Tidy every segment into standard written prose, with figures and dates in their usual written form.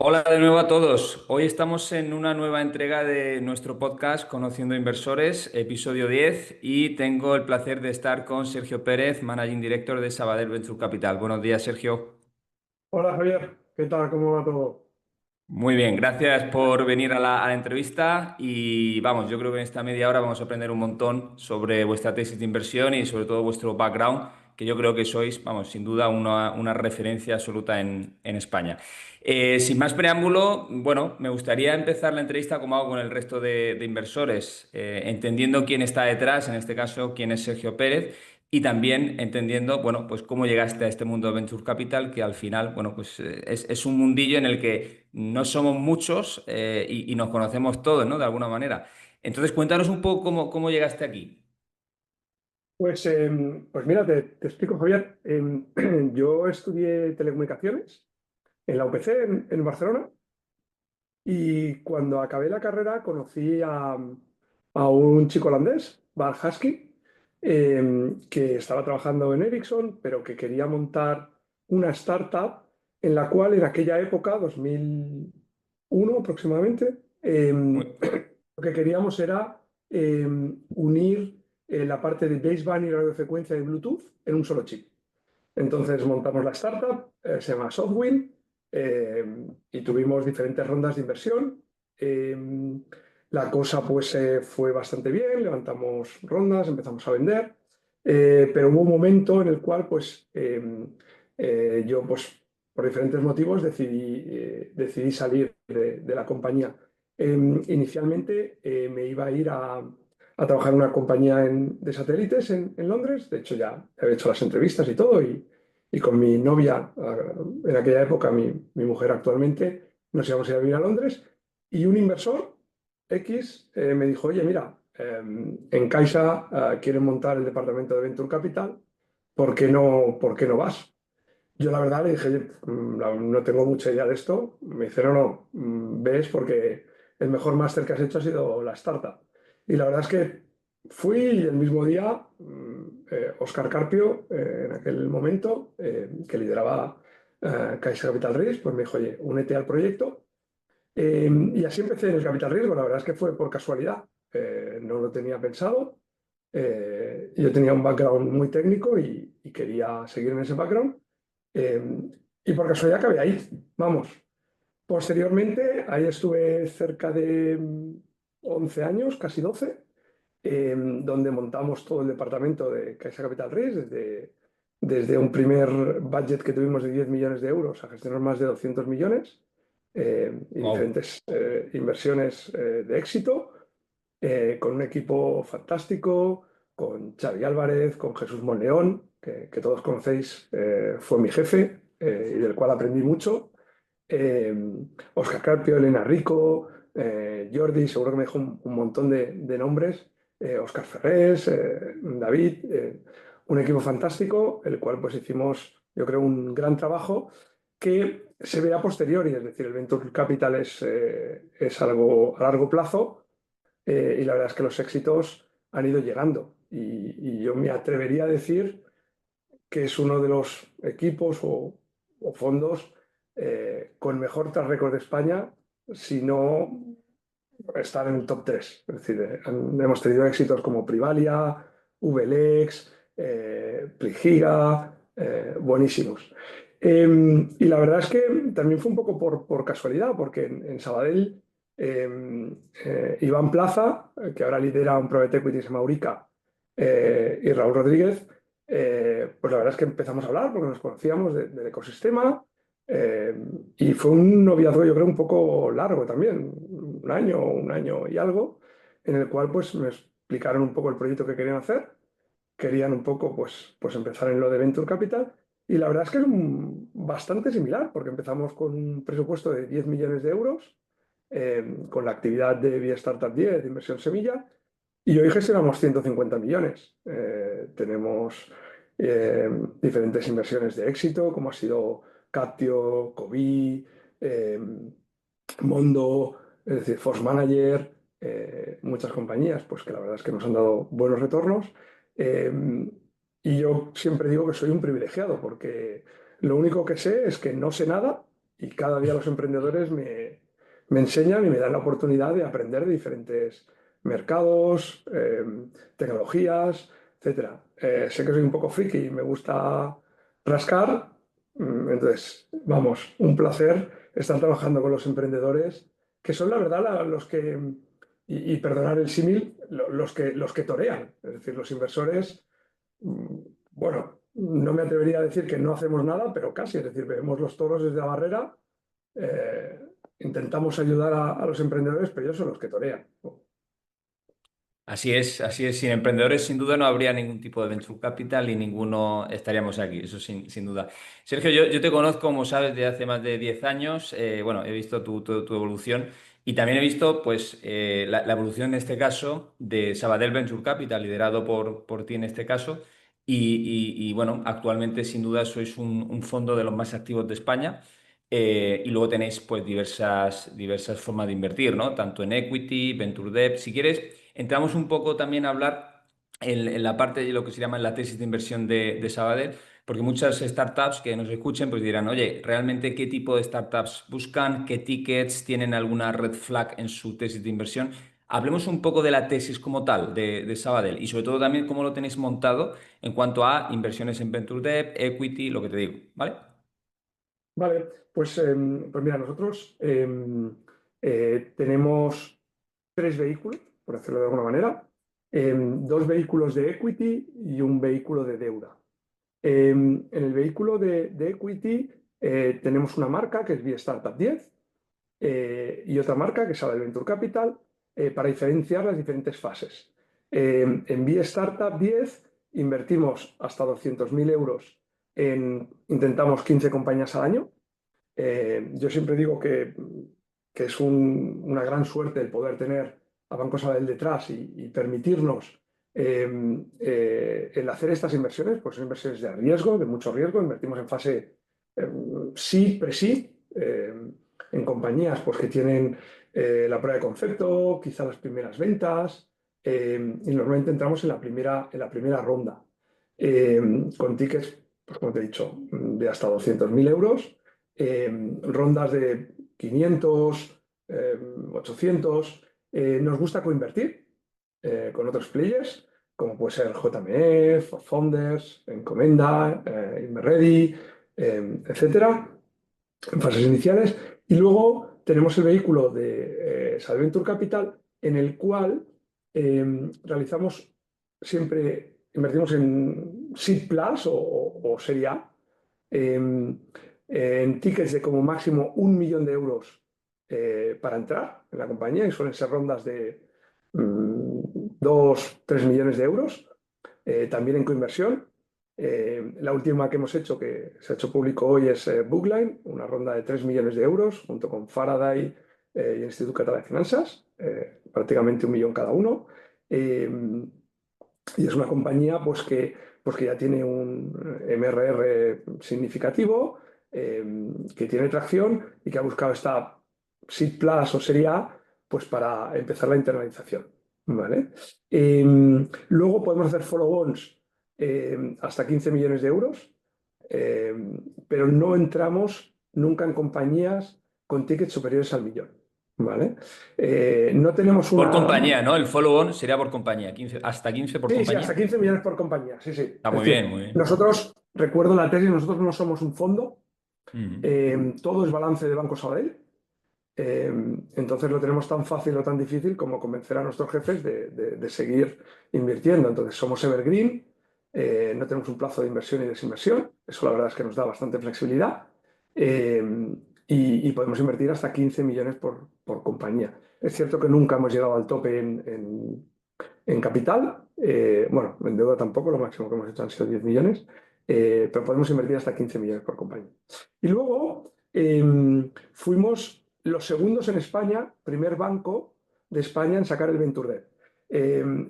Hola de nuevo a todos. Hoy estamos en una nueva entrega de nuestro podcast Conociendo Inversores, episodio 10, y tengo el placer de estar con Sergio Pérez, Managing Director de Sabadell Venture Capital. Buenos días, Sergio. Hola Javier, ¿qué tal? ¿Cómo va todo? Muy bien, gracias por venir a la entrevista y vamos, yo creo que en esta media hora vamos a aprender un montón sobre vuestra tesis de inversión y sobre todo vuestro background, que yo creo que sois, vamos, sin duda una referencia absoluta en España. Sin más preámbulo, bueno, me gustaría empezar la entrevista como hago con el resto de inversores, entendiendo quién está detrás, en este caso, quién es Sergio Pérez. Y también entendiendo, bueno, pues cómo llegaste a este mundo de Venture Capital, que al final, bueno, pues es un mundillo en el que no somos muchos y nos conocemos todos, ¿no? De alguna manera. Entonces, cuéntanos un poco cómo llegaste aquí. Pues mira, te explico Javier. Yo estudié telecomunicaciones en la UPC en Barcelona y cuando acabé la carrera conocí a un chico holandés, Bart Husky, que estaba trabajando en Ericsson, pero que quería montar una startup en la cual en aquella época, 2001 aproximadamente, Muy- lo que queríamos era unir la parte de baseband y radiofrecuencia de Bluetooth en un solo chip. Entonces montamos la startup, se llama Softwin, y tuvimos diferentes rondas de inversión. Eh, la cosa pues fue bastante bien, levantamos rondas, empezamos a vender, pero hubo un momento en el cual pues yo pues por diferentes motivos decidí salir de la compañía. Inicialmente me iba a ir a trabajar en una compañía de satélites en Londres. De hecho, ya había hecho las entrevistas y todo. Y con mi novia, en aquella época, mi mujer actualmente, nos íbamos a ir a vivir a Londres. Y un inversor X me dijo: Oye, mira, en Caixa quieren montar el departamento de Venture Capital. ¿Por qué no vas? Yo la verdad le dije: "Oye, no tengo mucha idea de esto". Me dice: No, no, ves, porque el mejor máster que has hecho ha sido la startup. Y la verdad es que fui, y el mismo día Óscar Carpio, en aquel momento, que lideraba Caixa Capital Riesgo, pues me dijo: Oye, únete al proyecto. Y así empecé en el Capital Riesgo. La verdad es que fue por casualidad. No lo tenía pensado. Yo tenía un background muy técnico y quería seguir en ese background. Eh, y por casualidad acabé ahí, vamos. Posteriormente, ahí estuve cerca de 11 años, casi 12, donde montamos todo el departamento de Caixa Capital Risk, desde un primer budget que tuvimos de 10 millones de euros a gestionar más de 200 millones, y Wow. diferentes inversiones de éxito, con un equipo fantástico, con Xavi Álvarez, con Jesús Monleón, que todos conocéis, fue mi jefe, y del cual aprendí mucho. eh, Óscar Carpio, Elena Rico, Jordi, seguro que me dejó un montón de nombres, Óscar Ferrés, David, un equipo fantástico, el cual pues hicimos, yo creo, un gran trabajo que se ve a posteriori. Es decir, el Venture Capital es algo a largo plazo, y la verdad es que los éxitos han ido llegando. Y yo me atrevería a decir que es uno de los equipos o fondos con mejor track record de España, si no estar en el top 3. Es decir, hemos tenido éxitos como Privalia, VLX, Pligiga, buenísimos. Y la verdad es que también fue un poco por casualidad, porque en Sabadell, Iván Plaza, que ahora lidera un private equity que se llama Eurica, y Raúl Rodríguez, pues la verdad es que empezamos a hablar porque nos conocíamos del ecosistema. eh, y fue un noviazgo, yo creo, un poco largo también, un año y algo, en el cual pues me explicaron un poco el proyecto que querían hacer. Querían un poco pues empezar en lo de Venture Capital, y la verdad es que es bastante similar, porque empezamos con un presupuesto de 10 millones de euros, con la actividad de Vía Startup 10 de inversión semilla, y hoy gestionamos 150 millones. Tenemos eh, diferentes inversiones de éxito, como ha sido Captio, Coví, Mondo, es decir, Force Manager, muchas compañías, pues que la verdad es que nos han dado buenos retornos. Eh, y yo siempre digo que soy un privilegiado, porque lo único que sé es que no sé nada y cada día los emprendedores me enseñan y me dan la oportunidad de aprender de diferentes mercados, tecnologías, etcétera. Sé que soy un poco friki y me gusta rascar, entonces, vamos, un placer estar trabajando con los emprendedores, que son la verdad los que, y perdonar el símil, los que torean, es decir, los inversores. Bueno, no me atrevería a decir que no hacemos nada, pero casi, es decir, vemos los toros desde la barrera, eh, intentamos ayudar a los emprendedores, pero ellos son los que torean. Así es, así es. Sin emprendedores, sin duda, no habría ningún tipo de venture capital y ninguno estaríamos aquí, eso sin duda. Sergio, yo te conozco, como sabes, de hace más de 10 años. Bueno, he visto tu evolución y también he visto pues, la evolución en este caso de Sabadell Venture Capital, liderado por ti en este caso. Bueno, actualmente, sin duda, sois un fondo de los más activos de España. Y luego tenéis pues diversas formas de invertir, ¿no? Tanto en equity, venture debt. Si quieres, entramos un poco también a hablar en la parte de lo que se llama la tesis de inversión de Sabadell, porque muchas startups que nos escuchen pues dirán, oye, ¿realmente qué tipo de startups buscan? ¿Qué tickets? ¿Tienen alguna red flag en su tesis de inversión? Hablemos un poco de la tesis como tal de Sabadell y sobre todo también cómo lo tenéis montado en cuanto a inversiones en venture debt, equity, lo que te digo, ¿vale? Vale, pues mira, nosotros tenemos tres vehículos, por decirlo de alguna manera, dos vehículos de equity y un vehículo de deuda. En el vehículo de equity tenemos una marca que es Startup 10 y otra marca que es el Venture Capital para diferenciar las diferentes fases. En Startup 10 invertimos hasta 200.000 euros intentamos 15 compañías al año. Yo siempre digo que es una gran suerte el poder tener a Banco Sabadell detrás y permitirnos el hacer estas inversiones, pues son inversiones de riesgo, de mucho riesgo. Invertimos en fase seed, pre-seed, en compañías pues, que tienen la prueba de concepto, quizá las primeras ventas, y normalmente entramos en la primera ronda, con tickets, pues, como te he dicho, de hasta 200.000 euros, rondas de 500, 800. Nos gusta coinvertir con otros players, como puede ser JME, For Founders, Encomenda, Inmerready, etcétera, en fases iniciales. Y luego tenemos el vehículo de Sabadell Venture Capital, en el cual realizamos siempre, invertimos en Seed Plus o Serie A, en tickets de como máximo 1 millón de euros para entrar en la compañía, y suelen ser rondas de 2, 3 millones de euros. También en coinversión. La última que hemos hecho, que se ha hecho público hoy, es Bookline, una ronda de 3 millones de euros junto con Faraday y el Instituto Català de Finanzas, prácticamente 1 millón cada uno. Y es una compañía pues que ya tiene un MRR significativo, que tiene tracción y que ha buscado esta Seed Plus o Serie A pues para empezar la internalización. ¿Vale? Luego podemos hacer follow-ons hasta 15 millones de euros, eh, pero no entramos nunca en compañías con tickets superiores al millón. ¿Vale? No tenemos Por una. compañía, ¿no? El follow-on sería por compañía, 15, hasta 15 por Sí, sí, hasta compañía. 15 millones por compañía, sí, sí. Está Es muy decir, bien, muy bien. nosotros, recuerdo la tesis, nosotros no somos un fondo, Ujú. todo es balance de Banco Sabadell. Eh, entonces lo tenemos tan fácil o tan difícil como convencer a nuestros jefes de seguir invirtiendo. Entonces somos evergreen, no tenemos un plazo de inversión y desinversión, eso la verdad es que nos da bastante flexibilidad, eh, y podemos invertir hasta 15 millones por compañía. Es cierto que nunca hemos llegado al tope en capital, bueno, en deuda tampoco, lo máximo que hemos hecho han sido 10 millones, pero podemos invertir hasta 15 millones por compañía. Y luego fuimos los segundos en España, primer banco de España en sacar el Venture Debt.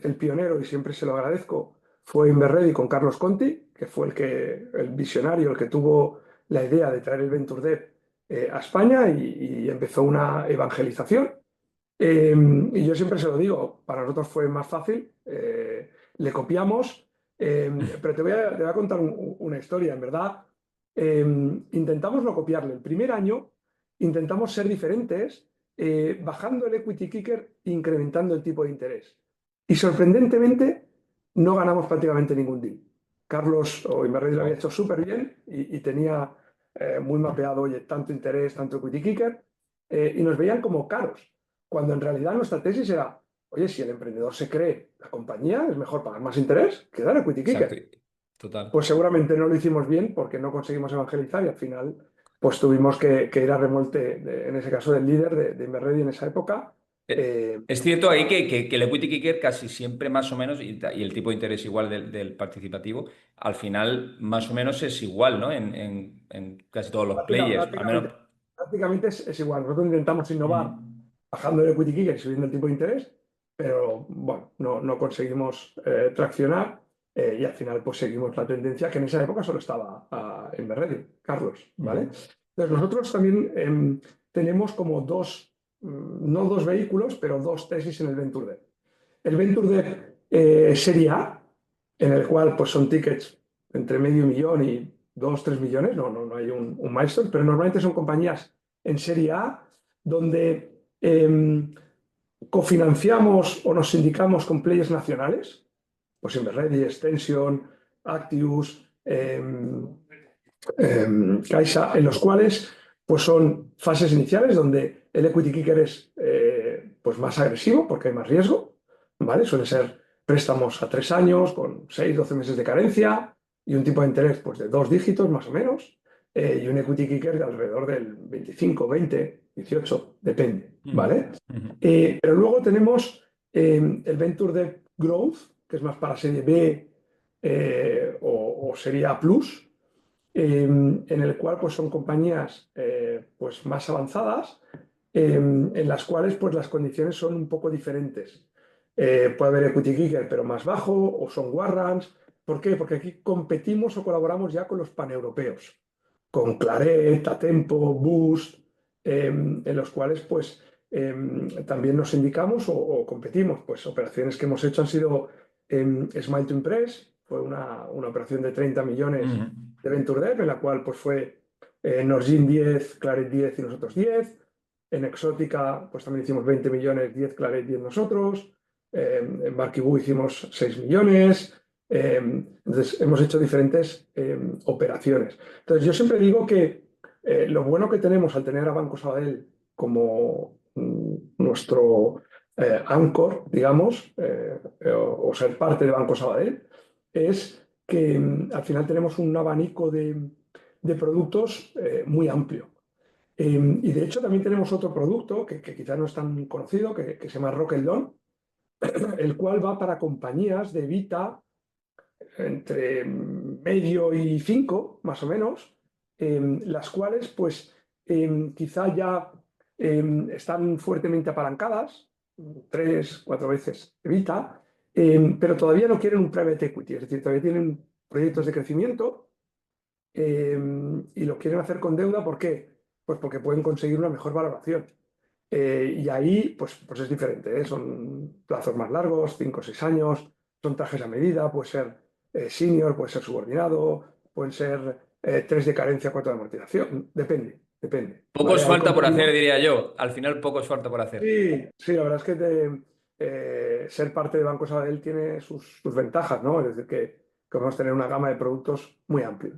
El pionero, y siempre se lo agradezco, fue Inverready con Carlos Conti, que fue el visionario, el que tuvo la idea de traer el Venture Debt a España y empezó una evangelización. Y yo siempre se lo digo, para nosotros fue más fácil, le copiamos, pero te voy a contar una historia, en verdad. Intentamos no copiarle. El primer año intentamos ser diferentes, bajando el equity kicker e incrementando el tipo de interés. Y sorprendentemente no ganamos prácticamente ningún deal. Carlos o Inverredi lo había Wow. hecho súper bien y tenía muy mapeado, oye, tanto interés, tanto equity kicker, y nos veían como caros, cuando en realidad nuestra tesis era, oye, si el emprendedor se cree la compañía, es mejor pagar más interés que dar equity Exacto. kicker. Total. Pues seguramente no lo hicimos bien porque no conseguimos evangelizar y al final pues tuvimos que ir a remolque, en ese caso del líder de Inverredi en esa época. Eh, Es cierto ahí que el equity kicker casi siempre más o menos, y el tipo de interés igual del participativo, al final más o menos es igual, ¿no? En casi todos los players, al menos. prácticamente prácticamente es igual. Nosotros intentamos Ujú. innovar bajando el equity kicker y subiendo el tipo de interés, pero bueno, no conseguimos traccionar y al final pues seguimos la tendencia que en esa época solo estaba en Inverredi, Carlos, ¿vale? Ujú. Entonces nosotros también tenemos como dos, no dos vehículos, pero dos tesis en el Venture Debt. El Venture Debt Serie A, en el cual pues son tickets entre medio millón y 2, 3 millones, no hay un milestone, pero normalmente son compañías en Serie A donde cofinanciamos o nos sindicamos con players nacionales, pues Inverredi, Extension, Actius, Caixa, en los cuales pues son fases iniciales donde el equity kicker es pues más agresivo porque hay más riesgo, ¿vale? Suelen ser préstamos a 3 años con 6, 12 meses de carencia y un tipo de interés pues de 2 dígitos más o menos y un equity kicker de alrededor del 25, 20, 18, depende, Ujú. ¿vale? Ujú. Pero luego tenemos el Venture Debt Growth, que es más para serie B o serie A+, en el cual pues, son compañías pues, más avanzadas, en las cuales pues, las condiciones son un poco diferentes. Puede haber equity kicker, pero más bajo, o son warrants. ¿Por qué? Porque aquí competimos o colaboramos ya con los paneuropeos, con Claret, Atempo, Boost, en los cuales pues, también nos indicamos o competimos. Pues operaciones que hemos hecho han sido Smile to Impress, fue una operación de 30 millones Ujú. de Venture Debt, en la cual pues, fue Norgine 10, Claret 10 y nosotros 10. En Exótica pues también hicimos 20 millones, 10 Claret, 10 nosotros. En Barquibú hicimos 6 millones. Entonces hemos hecho diferentes operaciones. Entonces yo siempre digo que lo bueno que tenemos al tener a Banco Sabadell como nuestro anchor, digamos, o ser parte de Banco Sabadell, es que al final tenemos un abanico de productos muy amplio. Y de hecho también tenemos otro producto que quizás no es tan conocido, que se llama Rocket Loan, el cual va para compañías de Vita entre medio y 5, más o menos, las cuales pues quizá ya están fuertemente apalancadas, 3, 4 veces Evita, pero todavía no quieren un private equity, es decir, todavía tienen proyectos de crecimiento y lo quieren hacer con deuda. ¿Por qué? Pues porque pueden conseguir una mejor valoración. Y ahí, pues es diferente, ¿eh? Son plazos más largos, 5 o 6 años, son trajes a medida, puede ser senior, puede ser subordinado, pueden ser 3 de carencia, 4 de amortización, depende, Poco ¿vale? os Ahí falta por hacer, competimos. diría yo. Al final, poco os falta por hacer. Sí, sí, la verdad es que ser parte de Banco Sabadell tiene sus ventajas, ¿no? Es decir, que vamos a tener una gama de productos muy amplia.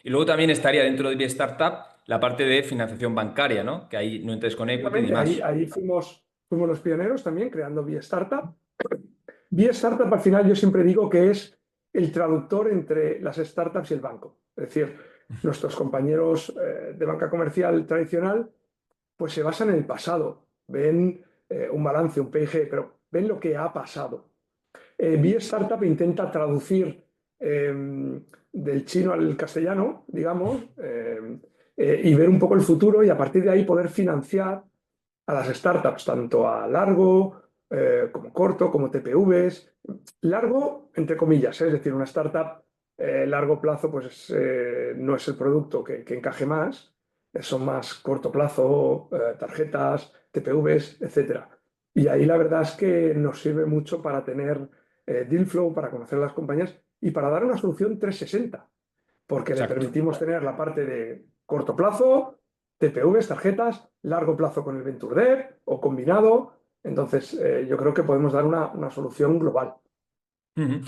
Y luego también estaría dentro de Startup la parte de financiación bancaria, ¿no? Que ahí no entres con equity ni Efectivamente, demás. ahí fuimos los pioneros también creando Vía Startup. Vía Startup al final yo siempre digo que es el traductor entre las startups y el banco. Es decir, nuestros compañeros de banca comercial tradicional pues se basan en el pasado, ven un balance, un PIG, pero ven lo que ha pasado. Vía Startup intenta traducir del chino al castellano, digamos, y ver un poco el futuro y a partir de ahí poder financiar a las startups, tanto a largo como corto, como TPVs. Largo, entre comillas, ¿eh? Es decir, una startup largo plazo pues no es el producto que encaje más, son más corto plazo, tarjetas, TPVs, etcétera. Y ahí la verdad es que nos sirve mucho para tener deal flow, para conocer las compañías y para dar una solución 360 porque le Exacto. permitimos tener la parte de corto plazo, TPVs, tarjetas, largo plazo con el Venture Debt o combinado. Entonces, yo creo que podemos dar una solución global. Ujú.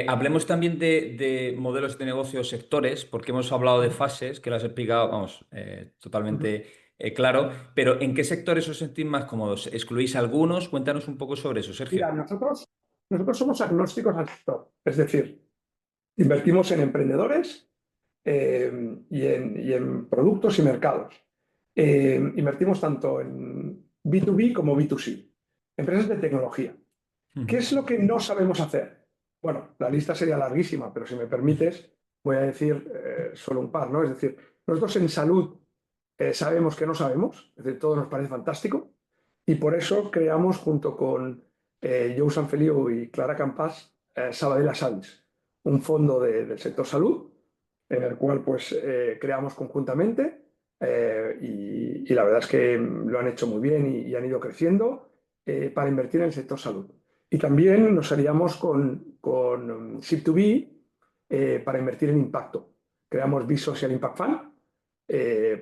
Hablemos también de modelos de negocio o sectores, porque hemos hablado de fases, que las he explicado, vamos, Ujú. totalmente claro, pero ¿en qué sectores os sentís más cómodos? ¿Excluís algunos? Cuéntanos un poco sobre eso, Sergio. Mira, nosotros somos agnósticos al sector, es decir, invertimos en emprendedores y en productos y mercados. Invertimos tanto en B2B como B2C, empresas de tecnología. ¿Qué Ujú. es lo que no sabemos hacer? Bueno, la lista sería larguísima, pero si me permites, voy a decir solo un par, ¿no? Es decir, nosotros en salud sabemos que no sabemos, es decir, todo nos parece fantástico, y por eso creamos junto con Joe Sanfeliu y Clara Campas Sabadell Savvis, un fondo del sector salud, en el cual pues creamos conjuntamente y la verdad es que lo han hecho muy bien y han ido creciendo para invertir en el sector salud. Y también nos aliamos con Shift2B para invertir en impacto. Creamos B-Social Impact Fund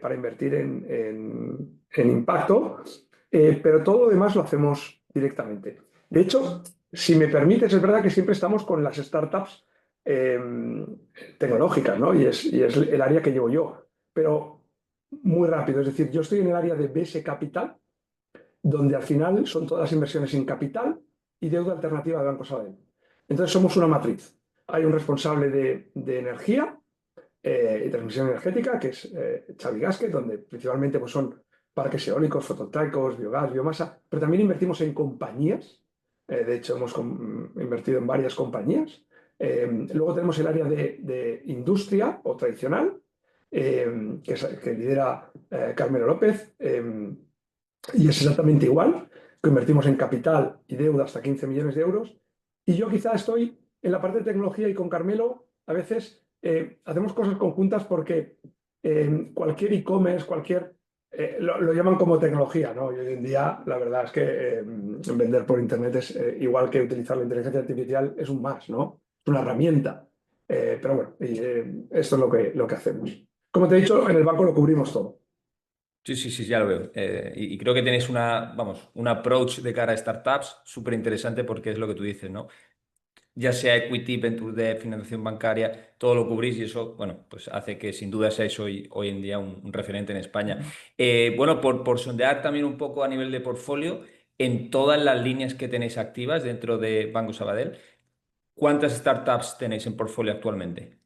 para invertir en impacto, pero todo lo demás lo hacemos directamente. De hecho, si me permites, es verdad que siempre estamos con las startups eh, tecnológicas, ¿no? Y es el área que llevo yo, pero muy rápido. Es decir, yo estoy en el área de BS Capital, donde al final son todas inversiones en capital y deuda alternativa de Banco Sabadell. Entonces somos una matriz. Hay un responsable de energía y transmisión energética, que es Xavi Gasquet, donde principalmente pues, son parques eólicos, fotovoltaicos, biogás, biomasa, pero también invertimos en compañías. De hecho, hemos invertido en varias compañías. Luego tenemos el área de industria o tradicional, que lidera Carmelo López, y es exactamente igual, que invertimos en capital y deuda hasta 15 millones de euros. Y yo quizá estoy en la parte de tecnología y con Carmelo a veces hacemos cosas conjuntas porque cualquier e-commerce, lo llaman como tecnología, ¿no? Y hoy en día la verdad es que vender por internet es igual que utilizar la inteligencia artificial, es un más, ¿no? Es una herramienta. Pero bueno, esto es lo que hacemos. Como te he dicho, en el banco lo cubrimos todo. Sí, sí, sí, ya lo veo. Y creo que tenéis vamos, un approach de cara a startups súper interesante porque es lo que tú dices, ¿no? Ya sea equity, venture debt, financiación bancaria, todo lo cubrís y eso, bueno, pues hace que sin duda seáis hoy en día un referente en España. Bueno, por sondear también un poco a nivel de portfolio, en todas las líneas que tenéis activas dentro de Banco Sabadell, ¿cuántas startups tenéis en portfolio actualmente?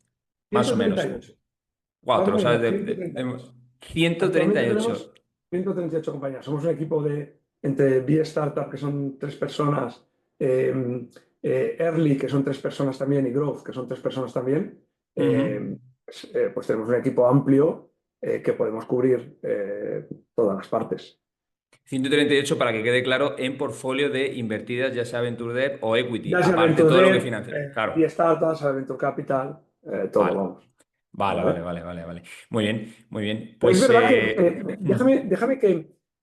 Más o menos. 138. Wow, te Más o lo sabes menos, de 138. Actualmente 138. tenemos 138 compañías. Somos un equipo entre B Startup, que son 3 personas, Early, que son 3 personas también, y Growth, que son 3 personas también. Ujú. Pues tenemos un equipo amplio que podemos cubrir todas las partes. 138 para que quede claro en portfolio de invertidas, ya sea Venture Debt o Equity, Ya sea aparte Venture todo lo que Debt, financia. Claro, B Startups, Venture Capital, todo, vale, vamos. vale, vale, ¿Vale? vale, vale, vale. Muy bien, muy bien. Pero es Pues verdad que, déjame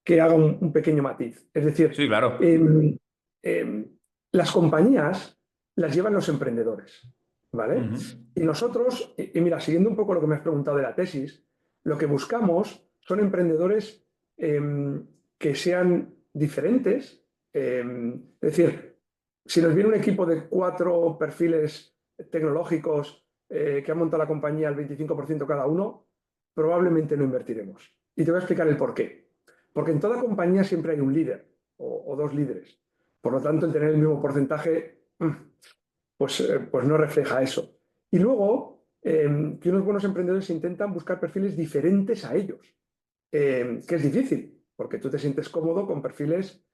que haga un pequeño matiz. Es decir, sí, claro. em, em, las compañías las llevan los emprendedores, ¿vale? Ujú. Y nosotros, y mira, siguiendo un poco lo que me has preguntado de la tesis, lo que buscamos son emprendedores que sean diferentes. Es decir, si nos viene un equipo de 4 perfiles tecnológicos que han montado la compañía al 25% cada uno, probablemente no invertiremos. Y te voy a explicar el por qué. Porque en toda compañía siempre hay un líder o 2 líderes. Por lo tanto, el tener el mismo porcentaje, pues no refleja eso. Y luego, que unos buenos emprendedores intentan buscar perfiles diferentes a ellos, que es difícil, porque tú te sientes cómodo con perfiles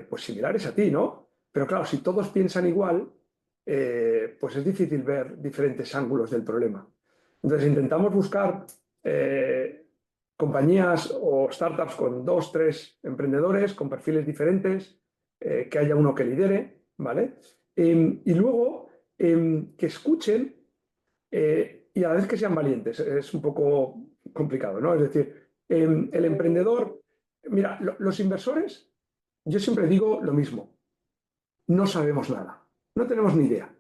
pues similares a ti, ¿no? Pero claro, si todos piensan igual, pues es difícil ver diferentes ángulos del problema. Entonces intentamos buscar eh, compañías o startups con 2, 3 emprendedores, con perfiles diferentes, que haya uno que lidere, ¿vale? Y luego que escuchen y a la vez que sean valientes. Es un poco complicado, ¿no? Es decir, el emprendedor, mira, los inversores, yo siempre digo lo mismo, no sabemos nada, no tenemos ni idea,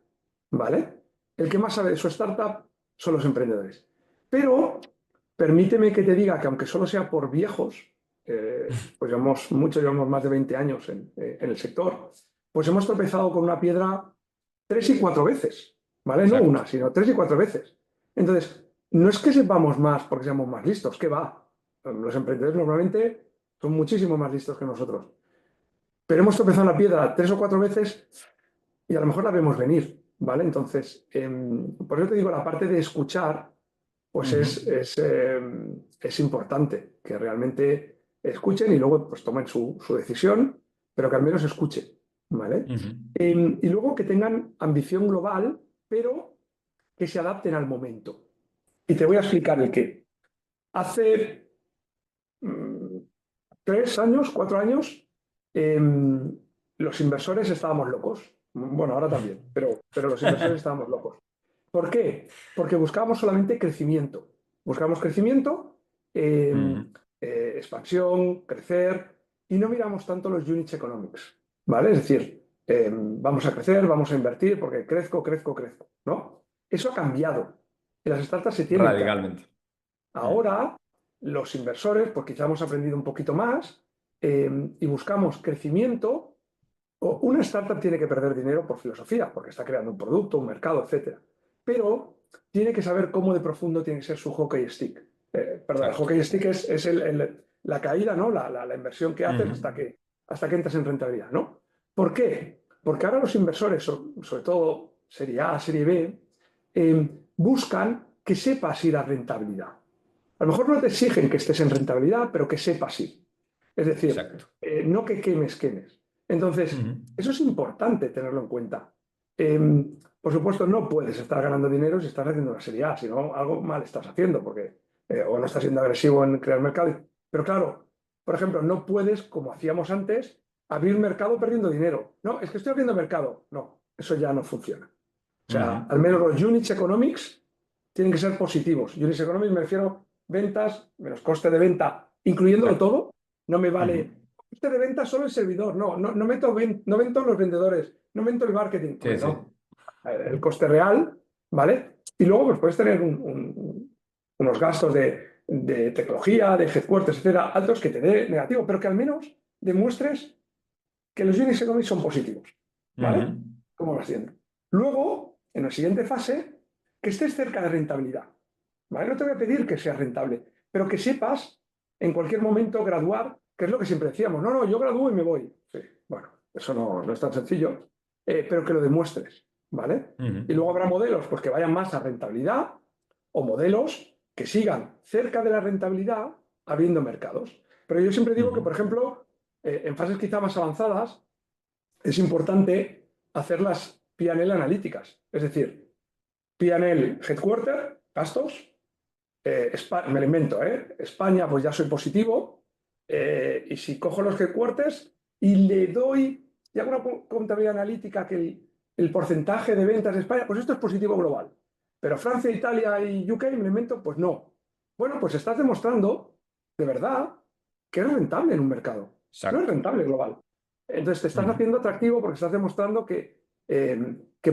¿vale? El que más sabe de su startup son los emprendedores. Pero permíteme que te diga que aunque solo sea por viejos, pues llevamos más de 20 años en el sector, pues hemos tropezado con una piedra 3 y 4 veces, ¿vale? No Exacto. una, sino 3 y 4 veces. Entonces, no es que sepamos más porque seamos más listos, ¿qué va? Los emprendedores normalmente son muchísimo más listos que nosotros. Pero hemos tropezado en la piedra 3 o 4 veces y a lo mejor la vemos venir, ¿vale? Entonces, por eso te digo, la parte de escuchar, pues Ujú, es importante, que realmente escuchen y luego pues tomen su decisión, pero que al menos escuchen, ¿vale? ujú. Y luego que tengan ambición global, pero que se adapten al momento. Y te voy a explicar el qué. Hace mm, 3 años, 4 años, los inversores estábamos locos. Bueno, ahora también, pero los inversores estábamos locos. ¿Por qué? Porque buscábamos solamente crecimiento. Buscábamos crecimiento, eh, Ujú. expansión, crecer, y no miramos tanto los unit economics, ¿vale? Es decir, vamos a crecer, vamos a invertir porque crezco, crezco, crezco, ¿no? Eso ha cambiado. Y las startups se tienen que adaptar. Radicalmente. Mm. Ahora, los inversores, pues quizá hemos aprendido un poquito más y buscamos crecimiento. Una startup tiene que perder dinero por filosofía, porque está creando un producto, un mercado, etcétera. Pero tiene que saber cómo de profundo tiene que ser su hockey stick. Perdón, el Exacto. hockey stick es la caída, ¿no? La inversión que haces Ujú, hasta que entras en rentabilidad, ¿no? ¿Por qué? Porque ahora los inversores, sobre todo Serie A, Serie B, buscan que sepas ir a rentabilidad. A lo mejor no te exigen que estés en rentabilidad, pero que sepas ir. Es decir, exacto. no que quemes. Entonces, Ujú, eso es importante tenerlo en cuenta. Por supuesto, no puedes estar ganando dinero si estás haciendo una serie A, si no, algo mal estás haciendo, porque o no estás siendo agresivo en crear mercado. Pero claro, por ejemplo, no puedes, como hacíamos antes, abrir mercado perdiendo dinero. No, es que estoy abriendo mercado. No, eso ya no funciona. O ujú. sea, al menos los units economics tienen que ser positivos. Units economics me refiero ventas menos coste de venta, incluyéndolo Exacto. todo. No me Ujú. vale coste de venta solo el servidor. No, no, no meto los vendedores, no meto el marketing. Sí, Hombre, sí. no. El coste real, ¿vale? Y luego pues puedes tener unos gastos de tecnología, de headquarters, etcétera, altos que te dé negativo, pero que al menos demuestres que los units economics son positivos, Ujú. ¿vale? ¿Cómo vas haciendo? Luego, en la siguiente fase, que estés cerca de rentabilidad, ¿vale? No te voy a pedir que seas rentable, pero que sepas en cualquier momento graduar, que es lo que siempre decíamos, no, no, yo gradúo y me voy. Sí, bueno, eso no es tan sencillo, pero que lo demuestres, ¿vale? Ujú. Y luego habrá modelos pues, que vayan más a rentabilidad o modelos que sigan cerca de la rentabilidad abriendo mercados. Pero yo siempre digo que, Ujú. por ejemplo, en fases quizá más avanzadas, es importante hacer las P&L analíticas. Es decir, P&L headquarter, gastos, me lo invento, España, pues ya soy positivo, y si cojo los headquarters y le doy, y hago una contabilidad analítica que el porcentaje de ventas de España, pues esto es positivo global. Pero Francia, Italia y UK, me lo invento, pues no. Bueno, pues estás demostrando de verdad que es rentable en un mercado. No es Exacto. rentable global. Entonces te estás Ujú. haciendo atractivo porque estás demostrando que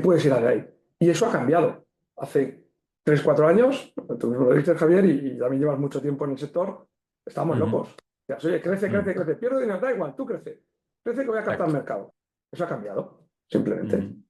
puedes ir a ahí. Y eso ha cambiado. Hace 3, 4 años, tú mismo lo dices, Javier, y también llevas mucho tiempo en el sector, estamos Ujú. locos. O sea, oye, crece, crece, Ujú. crece, pierdo dinero, da igual, tú crece. Crece que voy a captar Exacto. mercado. Eso ha cambiado, simplemente. Ujú.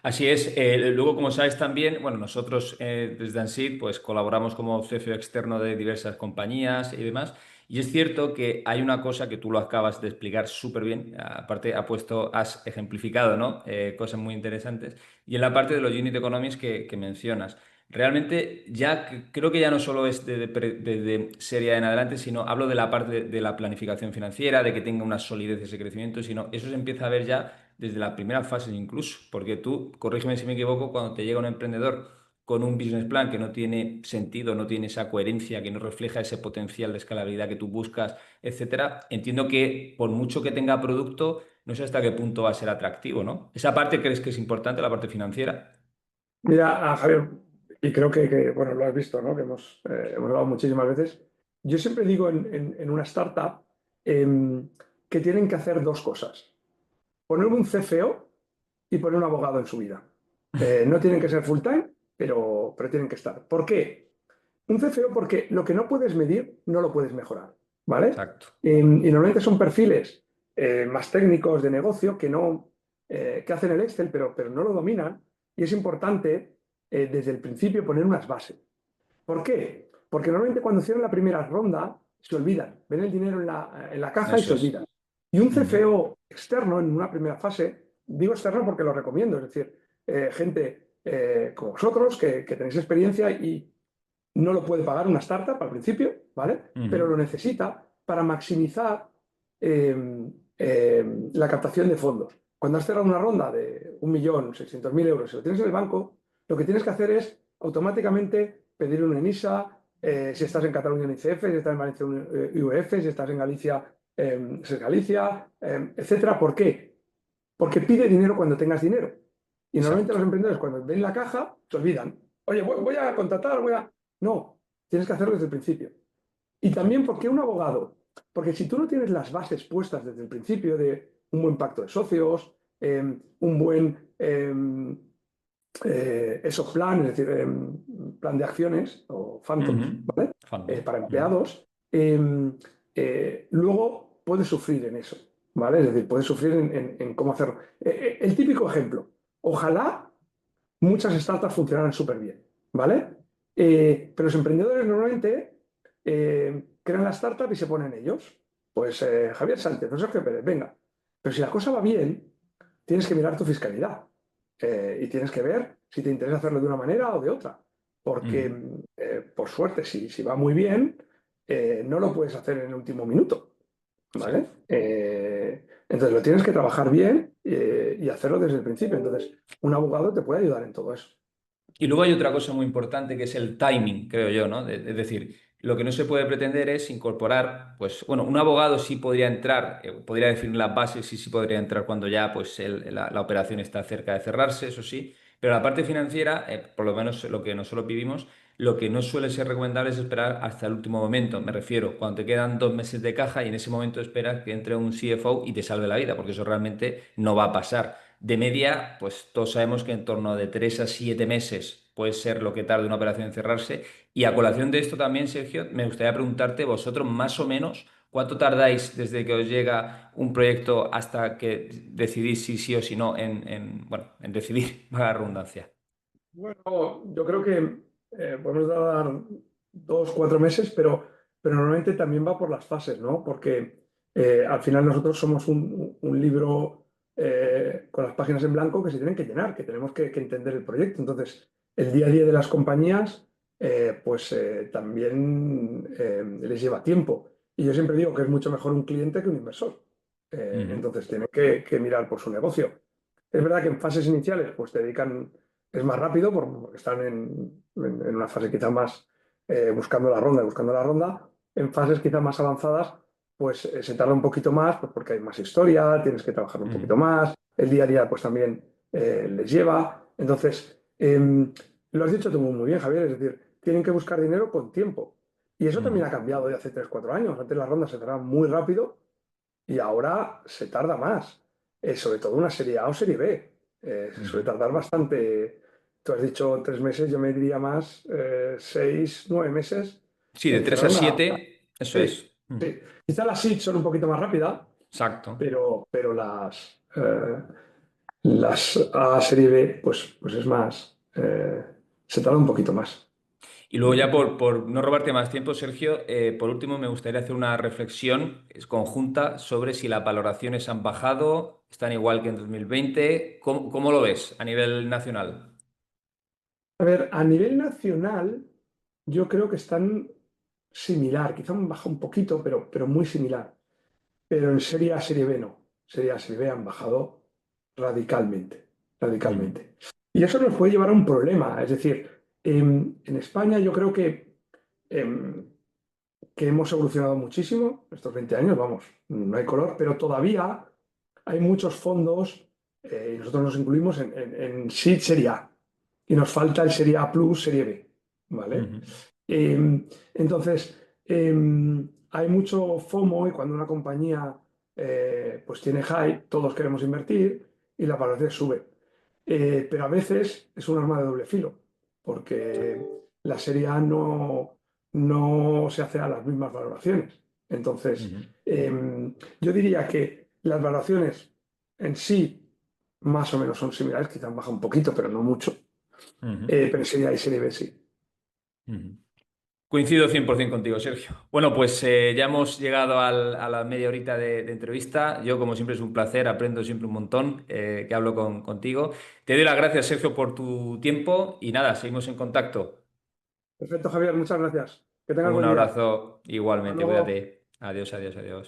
Así es. Luego, como sabes también, bueno, nosotros desde Ansid pues colaboramos como CFO externo de diversas compañías y demás. Y es cierto que hay una cosa que tú lo acabas de explicar súper bien. Aparte, has ejemplificado, ¿no? Cosas muy interesantes. Y en la parte de los unit economics que mencionas. Realmente ya creo que ya no solo es de serie A en adelante, sino hablo de la parte de la planificación financiera, de que tenga una solidez ese crecimiento, sino eso se empieza a ver ya desde la primera fase incluso, porque tú, corrígeme si me equivoco, cuando te llega un emprendedor con un business plan que no tiene sentido, no tiene esa coherencia, que no refleja ese potencial de escalabilidad que tú buscas, etcétera, entiendo que por mucho que tenga producto, no sé hasta qué punto va a ser atractivo, ¿no? ¿Esa parte crees que es importante, la parte financiera? Mira, Javier, y creo bueno, lo has visto, ¿no? Que hemos hablado muchísimas veces. Yo siempre digo en una startup que tienen que hacer dos cosas. Poner un CFO y poner un abogado en su vida. No tienen que ser full time, pero tienen que estar. ¿Por qué? Un CFO porque lo que no puedes medir no lo puedes mejorar, ¿vale? Exacto. Y normalmente son perfiles más técnicos de negocio que no, que hacen el Excel, pero no lo dominan. Y es importante desde el principio poner unas bases. ¿Por qué? Porque normalmente cuando cierran la primera ronda se olvidan, ven el dinero en la caja y Eso se es. olvidan. Y un Ujú. CFO externo en una primera fase, digo externo porque lo recomiendo, es decir, gente como vosotros que tenéis experiencia y no lo puede pagar una startup al principio, ¿vale? Pero Ujú. lo necesita para maximizar la captación de fondos. Cuando has cerrado una ronda de 1.600.000 euros y lo tienes en el banco, lo que tienes que hacer es automáticamente pedir un ENISA, si estás en Cataluña un ICF, si estás en Valencia un IUF, si estás en Galicia, SES Galicia, etcétera. ¿Por qué? Porque pide dinero cuando tengas dinero. Y normalmente Exacto. los emprendedores cuando ven la caja se olvidan. Oye, voy a contratar, voy a... No, tienes que hacerlo desde el principio. Y también porque un abogado, porque si tú no tienes las bases puestas desde el principio de un buen pacto de socios, un buen eso plan, es decir, plan de acciones o Ujú. phantoms, ¿vale? Fondo. Para Ujú. empleados, luego puedes sufrir en eso, ¿vale? Es decir, puedes sufrir en cómo hacerlo. El típico ejemplo, ojalá muchas startups funcionaran súper bien, ¿vale? Pero los emprendedores normalmente crean la startup y se ponen ellos. Pues Javier Sánchez o Sergio Pérez, venga. Pero si la cosa va bien, tienes que mirar tu fiscalidad y tienes que ver si te interesa hacerlo de una manera o de otra. Porque, Ujú. por suerte, si va muy bien, no lo puedes hacer en el último minuto, Sí. ¿vale? Entonces lo tienes que trabajar bien y hacerlo desde el principio. Entonces, un abogado te puede ayudar en todo eso. Y luego hay otra cosa muy importante que es el timing, creo yo, ¿no? Es decir, lo que no se puede pretender es incorporar, pues, bueno, un abogado sí podría entrar, podría definir las bases y sí podría entrar cuando ya, pues, la operación está cerca de cerrarse, eso sí, pero la parte financiera, por lo menos lo que nosotros vivimos, lo que no suele ser recomendable es esperar hasta el último momento. Me refiero, cuando te quedan 2 meses de caja y en ese momento esperas que entre un CFO y te salve la vida, porque eso realmente no va a pasar. De media, pues todos sabemos que en torno de 3 a 7 meses puede ser lo que tarde una operación en cerrarse. Y a colación de esto también, Sergio, me gustaría preguntarte vosotros más o menos cuánto tardáis desde que os llega un proyecto hasta que decidís si sí o si no bueno, en decidir, para la redundancia. Bueno, yo creo que podemos dar 2, 4 meses, pero normalmente también va por las fases, ¿no? Porque al final nosotros somos un libro con las páginas en blanco que se tienen que llenar, que tenemos que entender el proyecto. Entonces, el día a día de las compañías, pues también les lleva tiempo. Y yo siempre digo que es mucho mejor un cliente que un inversor. Ujú. Entonces, tiene que mirar por su negocio. Es verdad que en fases iniciales, pues te dedican es más rápido porque están en una fase quizá más buscando la ronda y buscando la ronda. En fases quizá más avanzadas, pues se tarda un poquito más pues, porque hay más historia, tienes que trabajar un Ujú. poquito más, el día a día pues también les lleva. Entonces, lo has dicho tú muy bien, Javier, es decir, tienen que buscar dinero con tiempo. Y eso también Ujú. ha cambiado de hace 3 4 años. Antes las rondas se cerraban muy rápido y ahora se tarda más. Sobre todo una serie A o serie B. Se suele Ujú. tardar bastante. Tú has dicho 3 meses, yo me diría más 6, 9 meses Sí, de en 3 cerrar a una. 7 eso Sí, es. Ujú. sí. Quizá las seeds son un poquito más rápidas, Exacto. pero las A serie B, pues es más. Se tarda un poquito más. Y luego ya por no robarte más tiempo, Sergio, por último me gustaría hacer una reflexión conjunta sobre si las valoraciones han bajado, están igual que en 2020. ¿Cómo lo ves a nivel nacional? A ver, a nivel nacional, yo creo que están similar, quizá han bajado un poquito, pero muy similar. Pero en Serie A, Serie B no. Serie A, Serie B han bajado radicalmente, Ujú. radicalmente. Y eso nos puede llevar a un problema. Es decir, en España yo creo em, que hemos evolucionado muchísimo estos 20 años, vamos, no hay color, pero todavía hay muchos fondos, y nosotros nos incluimos en Seed Serie A, y nos falta el Serie A Plus, Serie B, ¿vale? Ujú. Entonces, hay mucho FOMO y cuando una compañía pues tiene hype, todos queremos invertir y la valoración sube. Pero a veces es un arma de doble filo, porque la Serie A no, no se hace a las mismas valoraciones. Entonces, Ujú, yo diría que las valoraciones en sí más o menos son similares, quizás baja un poquito, pero no mucho. ujú, Pero sería A y serie B, sí. ujú. Coincido 100% contigo, Sergio. Bueno, pues ya hemos llegado a la media horita de entrevista. Yo, como siempre, es un placer, aprendo siempre un montón que hablo contigo. Te doy las gracias, Sergio, por tu tiempo y nada, seguimos en contacto. Perfecto, Javier, muchas gracias. Que tengas Un buen día. abrazo Hasta igualmente, luego. cuídate. Adiós, adiós, adiós.